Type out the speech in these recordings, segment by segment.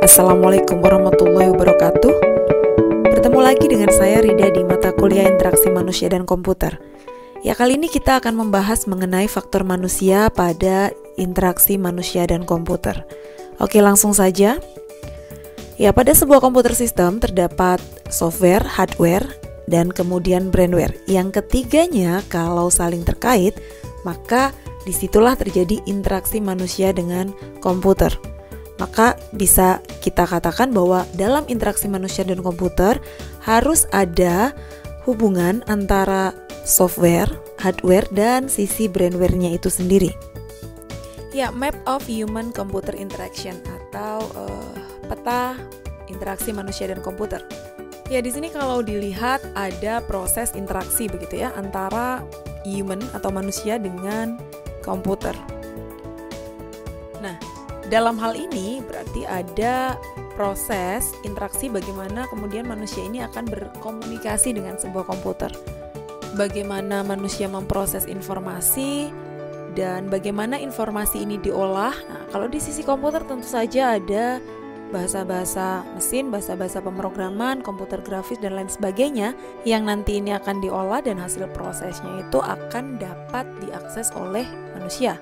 Assalamualaikum warahmatullahi wabarakatuh. Bertemu lagi dengan saya Rida di mata kuliah Interaksi Manusia dan Komputer. Ya, kali ini kita akan membahas mengenai faktor manusia pada interaksi manusia dan komputer. Oke, langsung saja. Ya, pada sebuah komputer sistem terdapat software, hardware, dan kemudian brandware. Yang ketiganya kalau saling terkait, maka disitulah terjadi interaksi manusia dengan komputer. Maka bisa kita katakan bahwa dalam interaksi manusia dan komputer harus ada hubungan antara software, hardware, dan sisi brandware-nya itu sendiri. Ya, map of human computer interaction atau peta interaksi manusia dan komputer. Ya, di sini kalau dilihat ada proses interaksi begitu ya antara human atau manusia dengan komputer. Nah, dalam hal ini berarti ada proses interaksi bagaimana kemudian manusia ini akan berkomunikasi dengan sebuah komputer. Bagaimana manusia memproses informasi dan bagaimana informasi ini diolah. Nah, kalau di sisi komputer tentu saja ada bahasa-bahasa mesin, bahasa-bahasa pemrograman, komputer grafis dan lain sebagainya yang nanti ini akan diolah dan hasil prosesnya itu akan dapat diakses oleh manusia.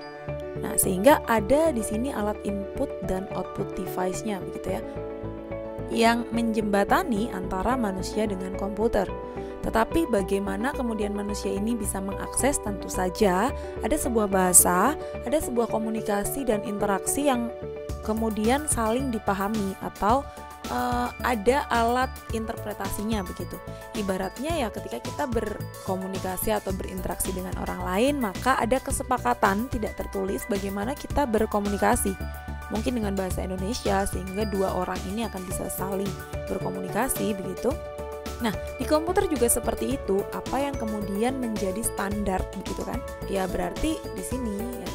Nah, sehingga ada di sini alat input dan output device-nya begitu ya, yang menjembatani antara manusia dengan komputer. Tetapi bagaimana kemudian manusia ini bisa mengakses? Tentu saja ada sebuah bahasa, ada sebuah komunikasi dan interaksi yang kemudian saling dipahami atau ada alat interpretasinya begitu. Ibaratnya ya ketika kita berkomunikasi atau berinteraksi dengan orang lain, maka ada kesepakatan tidak tertulis bagaimana kita berkomunikasi. Mungkin dengan bahasa Indonesia sehingga dua orang ini akan bisa saling berkomunikasi begitu. Nah, di komputer juga seperti itu. Apa yang kemudian menjadi standar begitu kan? Ya berarti di sini ya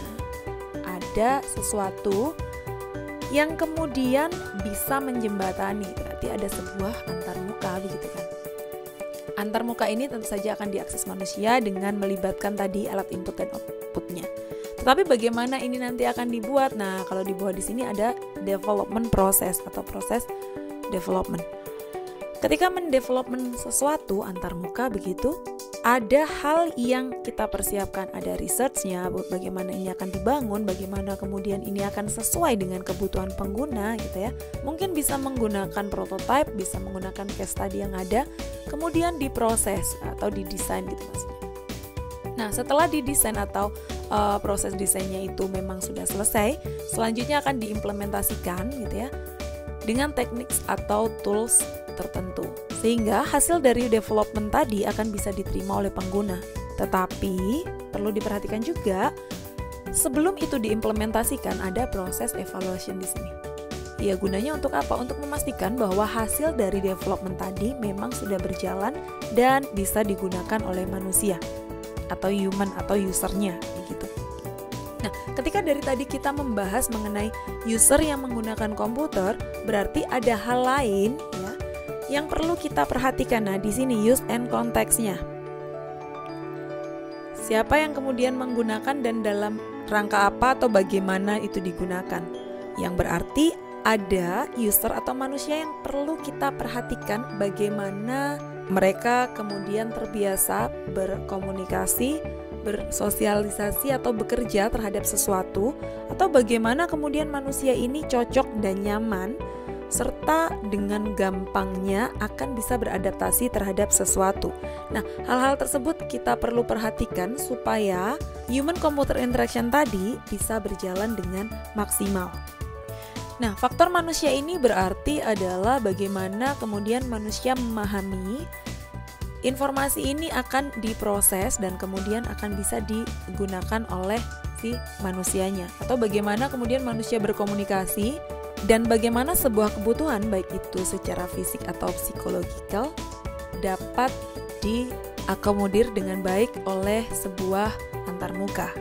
ada sesuatu yang kemudian bisa menjembatani, berarti ada sebuah antarmuka begitu kan. Antarmuka ini tentu saja akan diakses manusia dengan melibatkan tadi alat input dan outputnya. Tetapi bagaimana ini nanti akan dibuat? Nah, kalau dibuat di sini ada development process atau proses development. Ketika mendevelopment sesuatu antarmuka begitu, ada hal yang kita persiapkan, ada research-nya, bagaimana ini akan dibangun, bagaimana kemudian ini akan sesuai dengan kebutuhan pengguna gitu ya. Mungkin bisa menggunakan prototype, bisa menggunakan case study yang ada, kemudian diproses atau didesain gitu maksudnya. Nah, setelah didesain atau proses desainnya itu memang sudah selesai, selanjutnya akan diimplementasikan gitu ya dengan teknik atau tools tertentu, sehingga hasil dari development tadi akan bisa diterima oleh pengguna. Tetapi perlu diperhatikan juga, sebelum itu diimplementasikan ada proses evaluation di sini. Ya, gunanya untuk apa? Untuk memastikan bahwa hasil dari development tadi memang sudah berjalan dan bisa digunakan oleh manusia atau human atau usernya begitu. Nah, ketika dari tadi kita membahas mengenai user yang menggunakan komputer, berarti ada hal lain ya yang perlu kita perhatikan. Nah, di sini use and context-nya. Siapa yang kemudian menggunakan dan dalam rangka apa atau bagaimana itu digunakan. Yang berarti ada user atau manusia yang perlu kita perhatikan bagaimana mereka kemudian terbiasa berkomunikasi, bersosialisasi atau bekerja terhadap sesuatu, atau bagaimana kemudian manusia ini cocok dan nyaman serta dengan gampangnya akan bisa beradaptasi terhadap sesuatu. Nah, hal-hal tersebut kita perlu perhatikan supaya human computer interaction tadi bisa berjalan dengan maksimal. Nah, faktor manusia ini berarti adalah bagaimana kemudian manusia memahami informasi ini akan diproses dan kemudian akan bisa digunakan oleh si manusianya, atau bagaimana kemudian manusia berkomunikasi dan bagaimana sebuah kebutuhan baik itu secara fisik atau psikologikal dapat diakomodir dengan baik oleh sebuah antarmuka.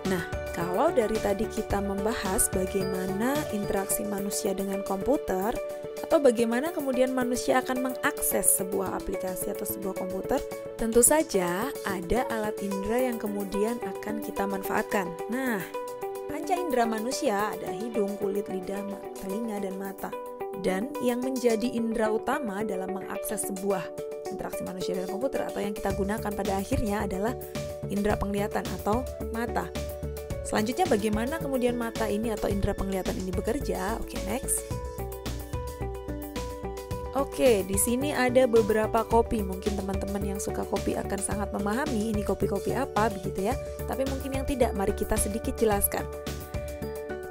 Nah, kalau dari tadi kita membahas bagaimana interaksi manusia dengan komputer atau bagaimana kemudian manusia akan mengakses sebuah aplikasi atau sebuah komputer, tentu saja ada alat indera yang kemudian akan kita manfaatkan. Nah, Panca indera manusia ada hidung, kulit, lidah, telinga, dan mata. Dan yang menjadi indera utama dalam mengakses sebuah interaksi manusia dan komputer atau yang kita gunakan pada akhirnya adalah indera penglihatan atau mata. Selanjutnya bagaimana kemudian mata ini atau indera penglihatan ini bekerja? Oke, next. Oke, di sini ada beberapa kopi. Mungkin teman-teman yang suka kopi akan sangat memahami ini kopi-kopi apa begitu ya. Tapi mungkin yang tidak, mari kita sedikit jelaskan.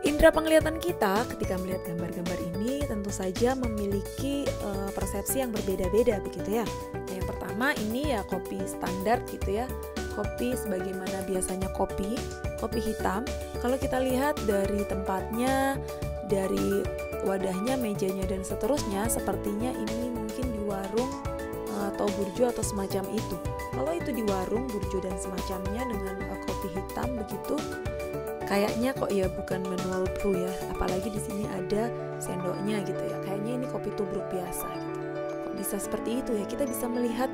Indera penglihatan kita ketika melihat gambar-gambar ini tentu saja memiliki persepsi yang berbeda-beda begitu ya. Yang pertama ini ya kopi standar gitu ya. Kopi sebagaimana biasanya kopi hitam. Kalau kita lihat dari tempatnya, dari wadahnya, mejanya, dan seterusnya, sepertinya ini mungkin di warung atau burjo atau semacam itu. Kalau itu di warung, burjo, dan semacamnya dengan kopi hitam begitu, kayaknya kok ya bukan manual brew ya, apalagi di sini ada sendoknya gitu ya. Kayaknya ini kopi tubruk biasa gitu. Kok bisa seperti itu ya? Kita bisa melihat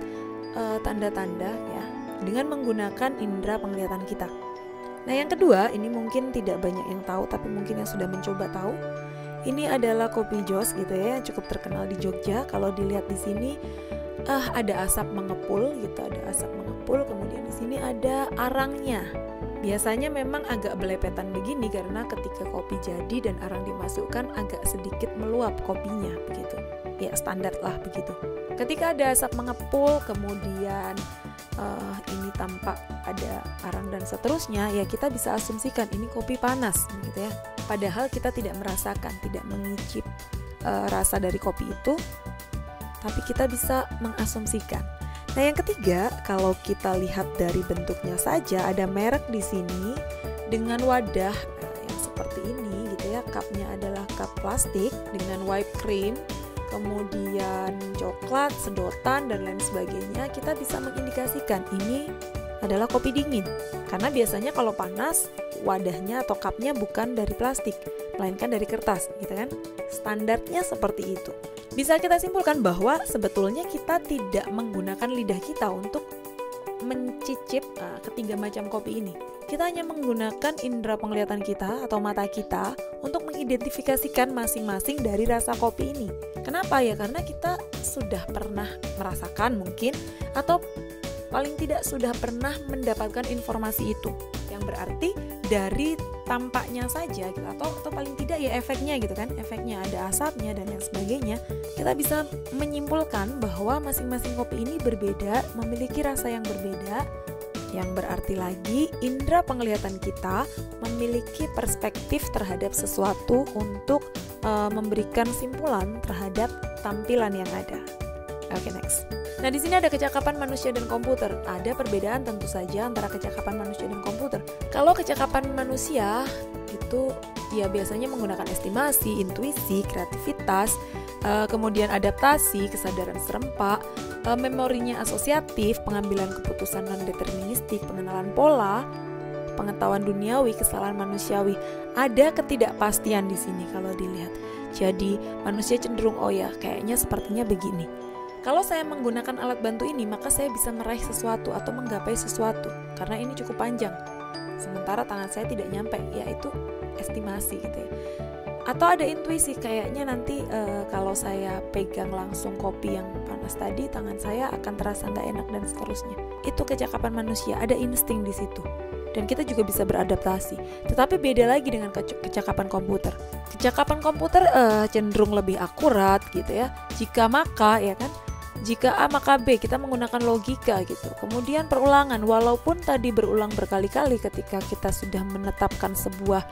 tanda-tanda ya dengan menggunakan indera penglihatan kita. Nah, yang kedua, ini mungkin tidak banyak yang tahu, tapi mungkin yang sudah mencoba tahu. Ini adalah kopi jos gitu ya, yang cukup terkenal di Jogja. Kalau dilihat di sini, ada asap mengepul gitu, ada asap mengepul. Kemudian di sini ada arangnya. Biasanya memang agak belepetan begini karena ketika kopi jadi dan arang dimasukkan agak sedikit meluap kopinya begitu. Ya standar lah begitu. Ketika ada asap mengepul, kemudian ini tampak ada arang dan seterusnya, ya kita bisa asumsikan ini kopi panas gitu ya. Padahal kita tidak merasakan, tidak mengicip rasa dari kopi itu, tapi kita bisa mengasumsikan. Nah, yang ketiga, kalau kita lihat dari bentuknya saja, ada merek di sini dengan wadah yang seperti ini gitu ya. Cupnya adalah cup plastik dengan whipped cream, kemudian coklat, sedotan, dan lain sebagainya. Kita bisa mengindikasikan ini adalah kopi dingin. Karena biasanya kalau panas, wadahnya atau cupnya bukan dari plastik, melainkan dari kertas, gitu kan? Standarnya seperti itu. Bisa kita simpulkan bahwa sebetulnya kita tidak menggunakan lidah kita untuk mencicip ketiga macam kopi ini. Kita hanya menggunakan indera penglihatan kita atau mata kita untuk mengidentifikasikan masing-masing dari rasa kopi ini. Kenapa ya? Karena kita sudah pernah merasakan mungkin, atau paling tidak sudah pernah mendapatkan informasi itu. Yang berarti dari tampaknya saja gitu, atau paling tidak ya efeknya gitu kan, efeknya ada asapnya dan lain sebagainya, kita bisa menyimpulkan bahwa masing-masing kopi ini berbeda, memiliki rasa yang berbeda. Yang berarti lagi indera penglihatan kita memiliki perspektif terhadap sesuatu untuk memberikan simpulan terhadap tampilan yang ada. Oke, next. Nah, di sini ada kecakapan manusia dan komputer. Ada perbedaan tentu saja antara kecakapan manusia dan komputer. Kalau kecakapan manusia itu ya biasanya menggunakan estimasi, intuisi, kreativitas, kemudian adaptasi, kesadaran serempak, memorinya asosiatif, pengambilan keputusan non-deterministik, pengenalan pola, pengetahuan duniawi, kesalahan manusiawi. Ada ketidakpastian di sini kalau dilihat. Jadi manusia cenderung oh ya kayaknya sepertinya begini. Kalau saya menggunakan alat bantu ini, maka saya bisa meraih sesuatu atau menggapai sesuatu karena ini cukup panjang. Sementara tangan saya tidak nyampe, yaitu estimasi gitu ya. Atau ada intuisi, kayaknya nanti kalau saya pegang langsung kopi yang panas tadi, tangan saya akan terasa nggak enak dan seterusnya. Itu kecakapan manusia, ada insting di situ. Dan kita juga bisa beradaptasi. Tetapi beda lagi dengan kecakapan komputer. Kecakapan komputer cenderung lebih akurat gitu ya. Jika maka ya kan, jika A maka B, kita menggunakan logika gitu. Kemudian perulangan, walaupun tadi berulang berkali-kali ketika kita sudah menetapkan sebuah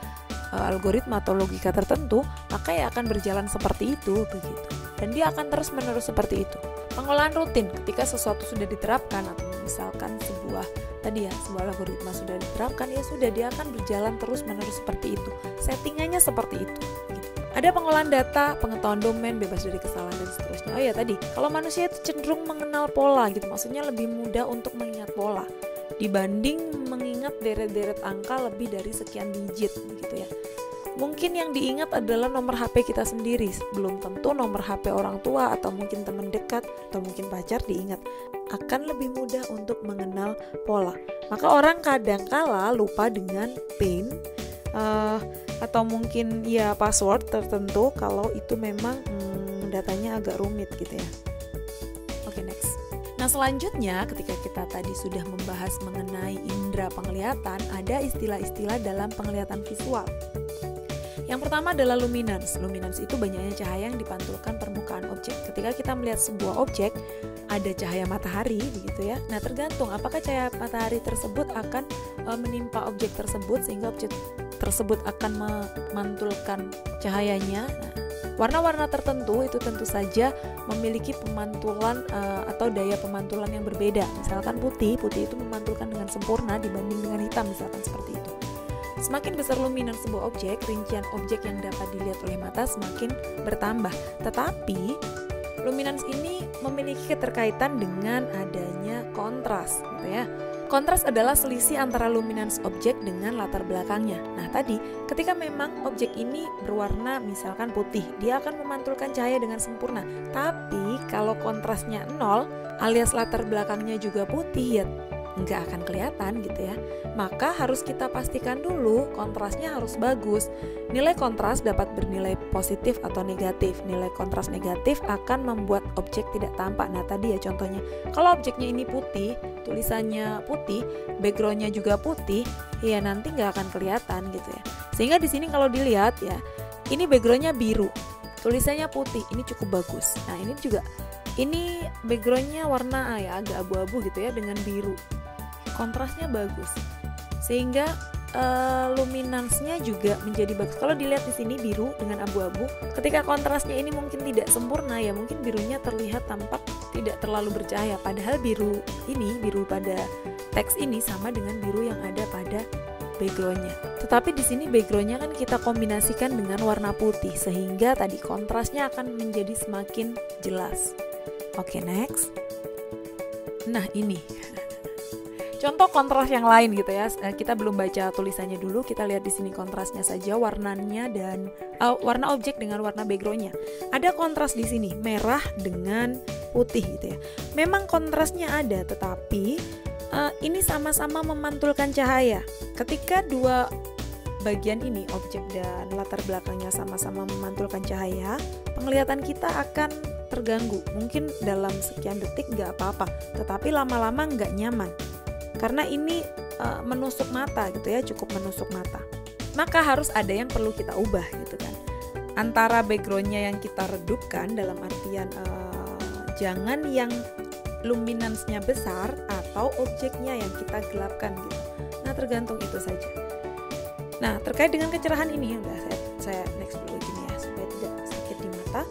algoritma atau logika tertentu, maka ya akan berjalan seperti itu begitu. Dan dia akan terus-menerus seperti itu. Pengolahan rutin ketika sesuatu sudah diterapkan, atau misalkan sebuah algoritma sudah diterapkan, ya sudah, dia akan berjalan terus-menerus seperti itu. Settingannya seperti itu gitu. Ada pengolahan data, pengetahuan domain, bebas dari kesalahan dan seterusnya. Oh ya tadi, kalau manusia itu cenderung mengenal pola gitu, maksudnya lebih mudah untuk mengingat pola dibanding mengingat deret-deret angka lebih dari sekian digit gitu ya. Mungkin yang diingat adalah nomor HP kita sendiri, belum tentu nomor HP orang tua atau mungkin teman dekat atau mungkin pacar diingat. Akan lebih mudah untuk mengenal pola. Maka orang kadangkala lupa dengan PIN atau mungkin ya password tertentu kalau itu memang datanya agak rumit gitu ya. Oke, next. Nah, selanjutnya ketika kita tadi sudah membahas mengenai indera penglihatan, ada istilah-istilah dalam penglihatan visual. Yang pertama adalah luminance. Luminance itu banyaknya cahaya yang dipantulkan permukaan objek. Ketika kita melihat sebuah objek, ada cahaya matahari begitu ya. Nah, tergantung apakah cahaya matahari tersebut akan menimpa objek tersebut sehingga objek tersebut akan memantulkan cahayanya. Nah, warna-warna tertentu itu tentu saja memiliki pemantulan atau daya pemantulan yang berbeda. Misalkan putih itu memantulkan dengan sempurna dibanding dengan hitam, misalkan seperti itu. Semakin besar luminance sebuah objek, rincian objek yang dapat dilihat oleh mata semakin bertambah. Tetapi luminance ini memiliki keterkaitan dengan adanya kontras, gitu ya. Kontras adalah selisih antara luminance objek dengan latar belakangnya. Nah, tadi ketika memang objek ini berwarna misalkan putih, dia akan memantulkan cahaya dengan sempurna. Tapi kalau kontrasnya 0 alias latar belakangnya juga putih, ya nggak akan kelihatan gitu ya. Maka harus kita pastikan dulu kontrasnya harus bagus. Nilai kontras dapat bernilai positif atau negatif. Nilai kontras negatif akan membuat objek tidak tampak. Nah, tadi ya contohnya, kalau objeknya ini putih, tulisannya putih, backgroundnya juga putih, ya nanti nggak akan kelihatan gitu ya. Sehingga di sini kalau dilihat ya, ini backgroundnya biru, tulisannya putih, ini cukup bagus. Nah, ini juga, ini backgroundnya warna ya agak abu-abu gitu ya dengan biru. Kontrasnya bagus, sehingga luminance-nya juga menjadi bagus. Kalau dilihat di sini biru dengan abu-abu, ketika kontrasnya ini mungkin tidak sempurna ya, mungkin birunya terlihat tampak tidak terlalu bercahaya. Padahal biru ini, biru pada teks ini sama dengan biru yang ada pada backgroundnya. Tetapi di sini backgroundnya kan kita kombinasikan dengan warna putih, sehingga tadi kontrasnya akan menjadi semakin jelas. Oke, next. Nah, ini contoh kontras yang lain gitu ya. Kita belum baca tulisannya dulu, kita lihat di sini kontrasnya saja, warnanya dan warna objek dengan warna backgroundnya. Ada kontras di sini, merah dengan putih gitu ya. Memang kontrasnya ada, tetapi ini sama-sama memantulkan cahaya. Ketika dua bagian ini, objek dan latar belakangnya sama-sama memantulkan cahaya, penglihatan kita akan terganggu. Mungkin dalam sekian detik nggak apa-apa, tetapi lama-lama nggak nyaman. Karena ini menusuk mata gitu ya, cukup menusuk mata. Maka harus ada yang perlu kita ubah gitu kan. Antara backgroundnya yang kita redupkan, dalam artian jangan yang luminance-nya besar atau objeknya yang kita gelapkan gitu. Nah, tergantung itu saja. Nah, terkait dengan kecerahan ini, udah saya next dulu gini ya, supaya tidak sakit di mata.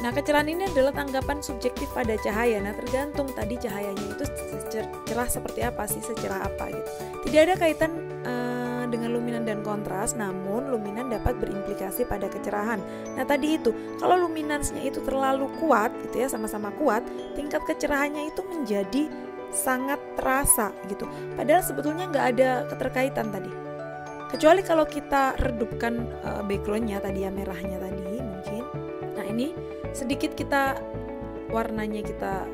Nah, kecerahan ini adalah tanggapan subjektif pada cahaya. Nah, tergantung tadi cahayanya itu cerah seperti apa sih, secerah apa gitu. Tidak ada kaitan dengan luminan dan kontras, namun luminan dapat berimplikasi pada kecerahan. Nah, tadi itu, kalau luminance-nya itu terlalu kuat gitu ya, sama-sama kuat, tingkat kecerahannya itu menjadi sangat terasa gitu. Padahal sebetulnya nggak ada keterkaitan tadi. Kecuali kalau kita redupkan background-nya tadi ya, merahnya tadi mungkin. Nah, ini sedikit kita warnanya kita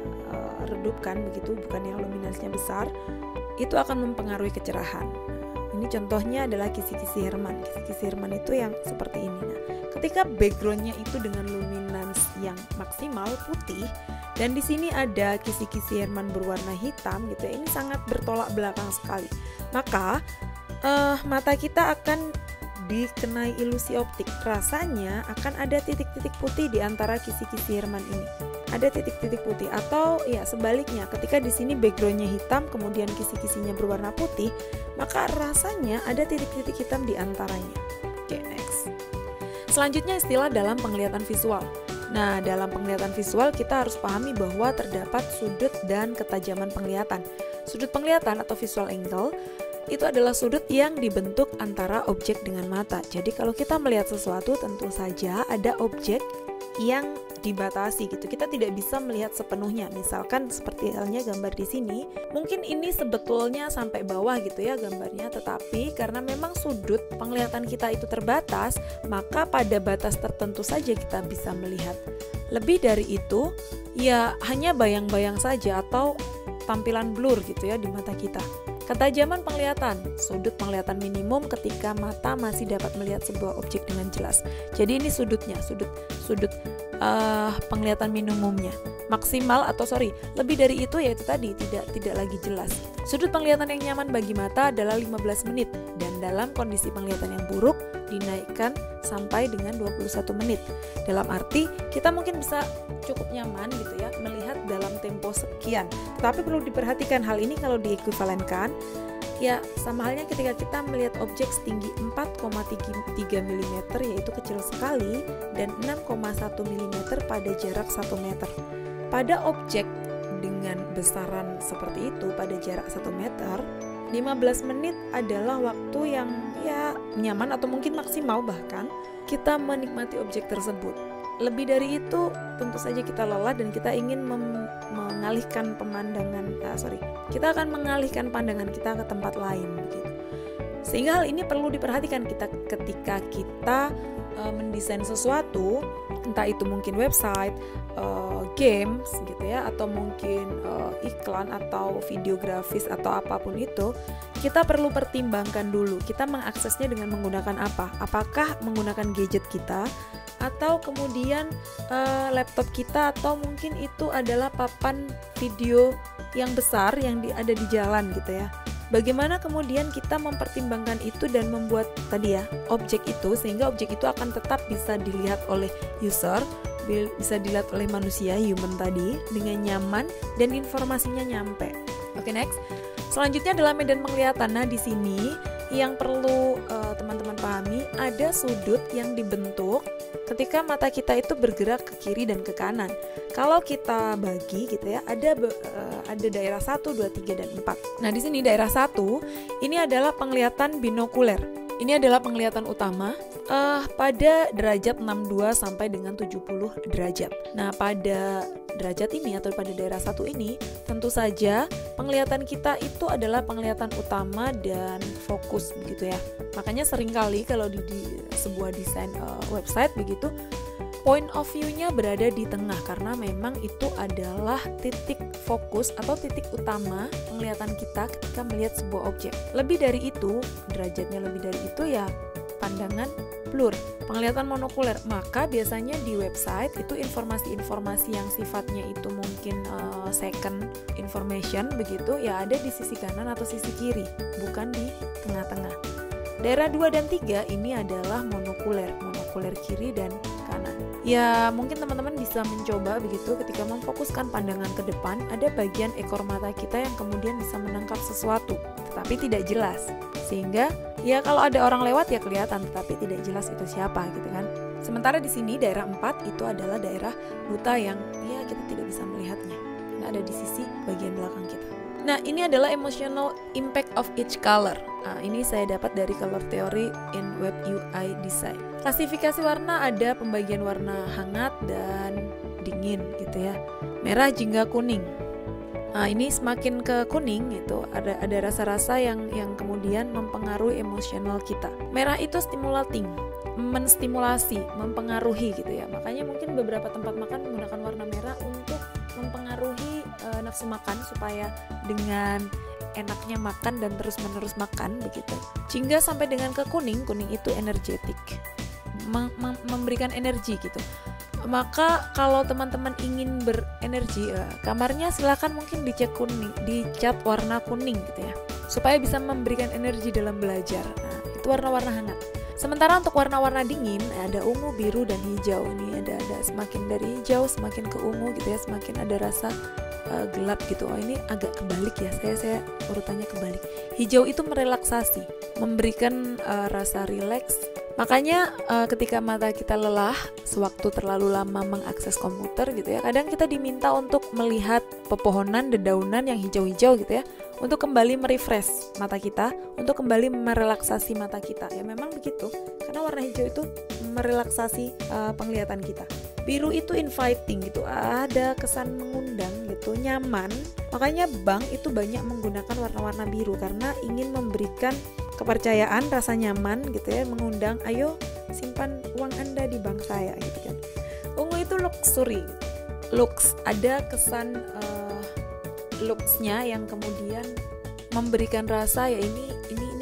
redupkan begitu, bukan yang luminance-nya besar, itu akan mempengaruhi kecerahan. Ini contohnya adalah kisi-kisi Hermann. Kisi-kisi Hermann itu yang seperti ini. Nah, ketika backgroundnya itu dengan luminance yang maksimal putih, dan di sini ada kisi-kisi Hermann berwarna hitam gitu ya, ini sangat bertolak belakang sekali. Maka mata kita akan dikenai ilusi optik. Rasanya akan ada titik-titik putih di antara kisi-kisi Hermann ini. Ada titik-titik putih, atau ya sebaliknya, ketika di sini backgroundnya hitam kemudian kisi-kisinya berwarna putih, maka rasanya ada titik-titik hitam di antaranya. Oke, next. Selanjutnya istilah dalam penglihatan visual. Nah, dalam penglihatan visual kita harus pahami bahwa terdapat sudut dan ketajaman penglihatan. Sudut penglihatan atau visual angle itu adalah sudut yang dibentuk antara objek dengan mata. Jadi kalau kita melihat sesuatu, tentu saja ada objek yang dibatasi gitu. Kita tidak bisa melihat sepenuhnya. Misalkan seperti halnya gambar di sini, mungkin ini sebetulnya sampai bawah gitu ya gambarnya, tetapi karena memang sudut penglihatan kita itu terbatas, maka pada batas tertentu saja kita bisa melihat. Lebih dari itu, ya hanya bayang-bayang saja atau tampilan blur gitu ya di mata kita. Ketajaman penglihatan, sudut penglihatan minimum ketika mata masih dapat melihat sebuah objek dengan jelas. Jadi ini sudutnya, sudut penglihatan minimumnya. Maksimal lebih dari itu yaitu tadi tidak lagi jelas. Sudut penglihatan yang nyaman bagi mata adalah 15 menit dan dalam kondisi penglihatan yang buruk dinaikkan sampai dengan 21 menit. Dalam arti kita mungkin bisa cukup nyaman gitu ya melihat dalam tempo sekian. Tetapi perlu diperhatikan hal ini kalau diekuivalenkan ya sama halnya ketika kita melihat objek setinggi 4,3 mm yaitu kecil sekali dan 6,1 mm pada jarak 1 meter. Pada objek dengan besaran seperti itu pada jarak 1 meter, 15 menit adalah waktu yang ya nyaman atau mungkin maksimal bahkan kita menikmati objek tersebut. Lebih dari itu tentu saja kita lelah dan kita ingin mengalihkan kita akan mengalihkan pandangan kita ke tempat lain begitu. Sehingga hal ini perlu diperhatikan ketika kita mendesain sesuatu, entah itu mungkin website, games gitu ya, atau mungkin iklan atau video grafis atau apapun itu, kita perlu pertimbangkan dulu kita mengaksesnya dengan menggunakan apa. Apakah menggunakan gadget kita atau kemudian laptop kita, atau mungkin itu adalah papan video yang besar yang ada di jalan gitu ya. Bagaimana kemudian kita mempertimbangkan itu dan membuat tadi ya objek itu sehingga objek itu akan tetap bisa dilihat oleh user, bisa dilihat oleh manusia, human tadi dengan nyaman dan informasinya nyampe. Oke, next. Selanjutnya adalah medan penglihatan. Nah, di sini yang perlu teman-teman pahami, ada sudut yang dibentuk ketika mata kita itu bergerak ke kiri dan ke kanan. Kalau kita bagi gitu ya, ada daerah 1, 2, 3 dan 4. Nah, di sini daerah 1 ini adalah penglihatan binokuler. Ini adalah penglihatan utama pada derajat 62 sampai dengan 70 derajat. Nah, pada derajat ini atau pada daerah 1 ini tentu saja penglihatan kita itu adalah penglihatan utama dan fokus begitu ya. Makanya seringkali kalau di sebuah desain website begitu, point of view-nya berada di tengah karena memang itu adalah titik fokus atau titik utama penglihatan kita ketika melihat sebuah objek. Lebih dari itu, derajatnya lebih dari itu ya pandangan blur, penglihatan monokuler. Maka biasanya di website itu informasi-informasi yang sifatnya itu mungkin second information begitu ya ada di sisi kanan atau sisi kiri, bukan di tengah-tengah. Daerah 2 dan 3 ini adalah monokuler kiri dan kanan. Ya, mungkin teman-teman bisa mencoba begitu ketika memfokuskan pandangan ke depan, ada bagian ekor mata kita yang kemudian bisa menangkap sesuatu, tetapi tidak jelas. Sehingga ya kalau ada orang lewat ya kelihatan, tetapi tidak jelas itu siapa gitu kan. Sementara di sini daerah 4 itu adalah daerah buta yang ya kita tidak bisa melihatnya karena ada di sisi bagian belakang kita. Nah, ini adalah emotional impact of each color. Nah, ini saya dapat dari Color Theory in Web UI Design. Klasifikasi warna ada pembagian warna hangat dan dingin gitu ya. Merah hingga kuning. Nah, ini semakin ke kuning itu ada rasa-rasa yang kemudian mempengaruhi emosional kita. Merah itu stimulating, menstimulasi, mempengaruhi gitu ya. Makanya mungkin beberapa tempat makan menggunakan warna merah untuk mempengaruhi nafsu makan supaya dengan enaknya makan dan terus-menerus makan begitu. Hingga sampai dengan ke kuning itu energetik, memberikan energi gitu. Maka kalau teman-teman ingin berenergi, kamarnya silakan mungkin dicat warna kuning gitu ya, supaya bisa memberikan energi dalam belajar. Nah, itu warna-warna hangat. Sementara untuk warna-warna dingin ada ungu, biru dan hijau. Ini ada semakin dari hijau semakin ke ungu gitu ya, semakin ada rasa gelap gitu. Oh, ini agak kebalik ya, saya urutannya kebalik. Hijau itu merelaksasi, memberikan rasa rileks. Makanya ketika mata kita lelah sewaktu terlalu lama mengakses komputer gitu ya, kadang kita diminta untuk melihat pepohonan, dedaunan yang hijau-hijau gitu ya, untuk kembali merefresh mata kita, untuk kembali merelaksasi mata kita. Ya memang begitu, karena warna hijau itu merelaksasi penglihatan kita. Biru itu inviting gitu, ada kesan mengundang gitu, nyaman. Makanya bank itu banyak menggunakan warna-warna biru karena ingin memberikan kepercayaan, rasa nyaman gitu ya, mengundang, ayo simpan uang Anda di bank saya gitu kan. Ungu itu luxury, looks, ada kesan looksnya yang kemudian memberikan rasa ya ini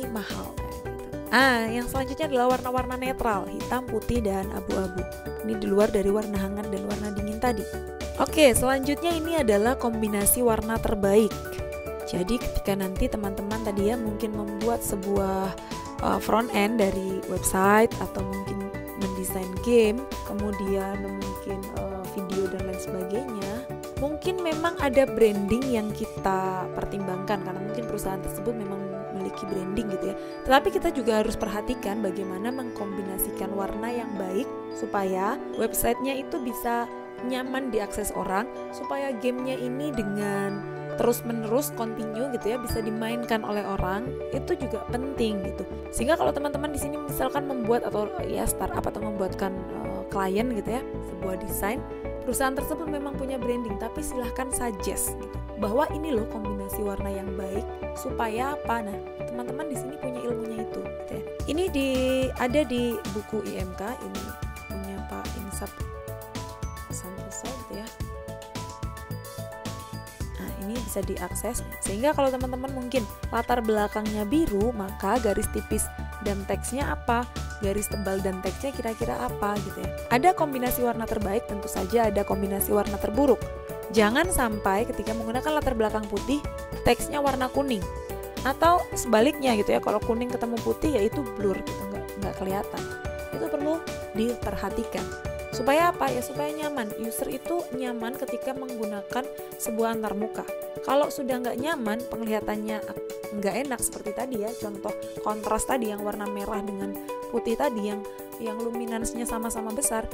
mahal gitu. Yang selanjutnya adalah warna-warna netral, hitam, putih, dan abu-abu. Ini di luar dari warna hangat dan warna dingin tadi. Oke, selanjutnya ini adalah kombinasi warna terbaik. Jadi ketika nanti teman-teman tadi ya mungkin membuat sebuah front end dari website atau mungkin mendesain game, kemudian mungkin video dan lain sebagainya, mungkin memang ada branding yang kita pertimbangkan karena mungkin perusahaan tersebut memang memiliki branding gitu ya. Tetapi kita juga harus perhatikan bagaimana mengkombinasikan warna yang baik supaya websitenya itu bisa nyaman diakses orang, supaya gamenya ini dengan terus-menerus continue gitu ya bisa dimainkan oleh orang, itu juga penting gitu. Sehingga kalau teman-teman di sini misalkan membuat atau ya startup atau membuatkan klien gitu ya sebuah desain, perusahaan tersebut memang punya branding, tapi silahkan suggest gitu, bahwa ini loh kombinasi warna yang baik supaya apa. Nah, teman-teman di sini punya ilmunya itu gitu ya. Ini ada di buku IMK, ini punya Pak Insap Santoso gitu ya. Ini bisa diakses, sehingga kalau teman-teman mungkin latar belakangnya biru, maka garis tipis dan teksnya apa, garis tebal dan teksnya kira-kira apa gitu ya. Ada kombinasi warna terbaik, tentu saja ada kombinasi warna terburuk. Jangan sampai ketika menggunakan latar belakang putih, teksnya warna kuning, atau sebaliknya gitu ya, kalau kuning ketemu putih ya itu blur gitu, nggak kelihatan. Itu perlu diperhatikan. Supaya apa ya? Supaya nyaman. User itu nyaman ketika menggunakan sebuah antarmuka. Kalau sudah nggak nyaman, penglihatannya nggak enak seperti tadi ya, contoh kontras tadi yang warna merah dengan putih tadi yang luminansnya sama-sama besar,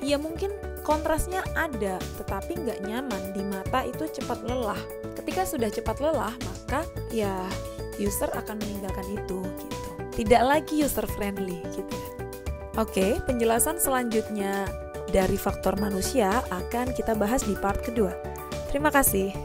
ya mungkin kontrasnya ada, tetapi nggak nyaman di mata, itu cepat lelah. Ketika sudah cepat lelah, maka ya user akan meninggalkan itu gitu. Tidak lagi user friendly gitu. Oke, penjelasan selanjutnya dari faktor manusia akan kita bahas di part kedua. Terima kasih.